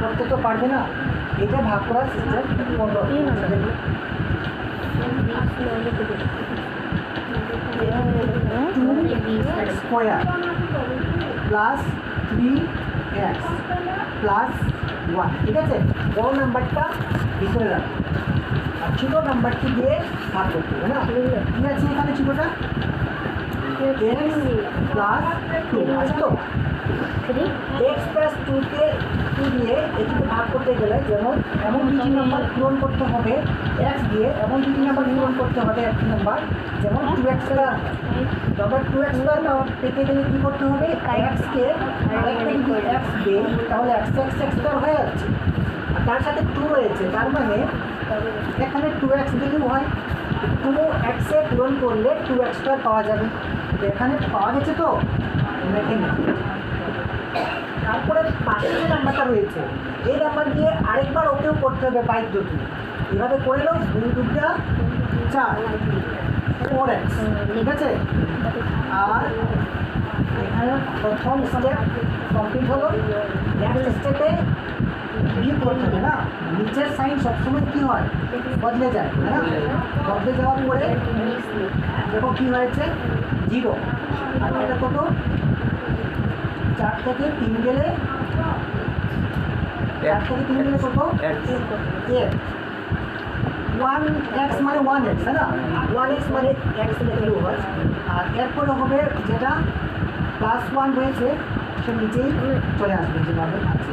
করতে তো পারবে না, এটা ভাগ করার system square plus 3x plus 1, ঠিক আছে। বড় নাম্বারটা ভিতরে রাখো আর ছোটো নাম্বারটি দিয়ে ভাগ করতে হবে না। ঠিক আছে, এখানে ছোটোটা x প্লাস 2 আসতো। x প্লাস 2কে 2 দিয়ে এটিকে ভাগ করতে গেলে যেমন এমন দুটি নাম্বার পূরণ করতে হবে x দিয়ে, এমন দুটি নাম্বার পূরণ করতে হবে একটি নাম্বার, যেমন 2x স্কোয়ার। তবে 2x স্কোয়ার পেতে গেলে কী করতে হবে, xকে আরেকটা যদি x দেয় তাহলে x স্কোয়ার হয়ে যাচ্ছে, আর তার সাথে 2 রয়েছে, তার মানে এখানে 2x দিলেও হয়। 2x এ পূরণ করলে 2x স্কোয়ার পাওয়া যাবে। এখানে পাওয়া গেছে তো দেখে নিন। তারপরে পাশে যে নাম্বারটা রয়েছে এই নাম্বার দিয়ে আরেকবার ওকেও করতে হবে বাধ্যটি। এভাবে করে নাও, 2 2 4 4x, ঠিক আছে। আর এখানে প্রথম স্টেপ কমপ্লিট হলো। নেক্সট স্টেপে বিয়োগ করতে হবে না, নিচের সাইন সবসময় কী হয়, বদলে যায়, তাই না। বদলে যাওয়ার পরে দেখো কী হয়েছে, 0। আর এটা কত, 4 থেকে 3 গেলে 4 থেকে 3 গেলে কত, 1x মানে 1x, তাই না। 1x মানে x লিখলেও হয়। আর এরপরে হবে যেটা প্লাস 1 হয়েছে সে নিচেই চলে আসবে যেভাবে আছে।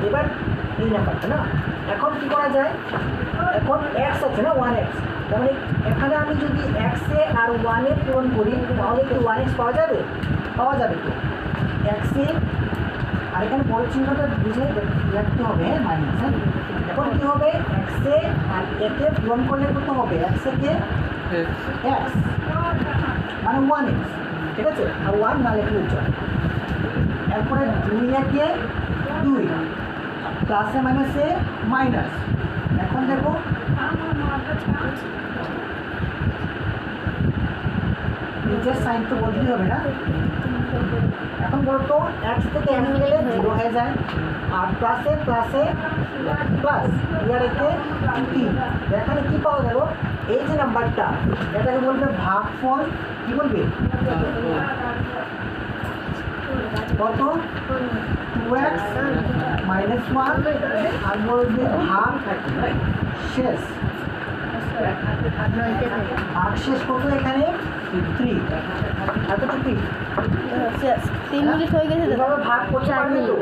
এবার এই নাম্বারটা না, এখন কী করা যায়, এখন x আছে না 1x, তার মানে এখানে আমি যদি x এ আর 1 এ পূরণ করি তাহলে কি 1x পাওয়া যাবে, পাওয়া যাবে তো। x এ আর এখানে বড় চিহ্নটা বুঝে রাখতে হবে, মাইনাস। এখন কী হবে, x এ আর একে পূরণ করলে কত হবে, x একে x মানে 1x, ঠিক আছে। আর 1 না লিখলে চলে। এরপরে 2 একে 2 প্লাসে মাইনাসে মাইনাস। এখন দেখো নিচের সাইন তো বদলি হবে না। এখন বলতো x থেকে m গেলে 0 হয়ে যায়, আর প্লাসে প্লাসে প্লাস ইয়ার একে 3। এখানে কী পাওয়া গেল, এই যে নাম্বারটা এটাকে বলবে ভাগফল, কী বলবে, কত, 2x মাইনাস 1, আর বলবে ভাগ শেষ। ভাগ শেষ কত এখানে 3, এতটুকুই। 3 মিনিট হয়ে গেছে, ভাগ করতে পারবে তো।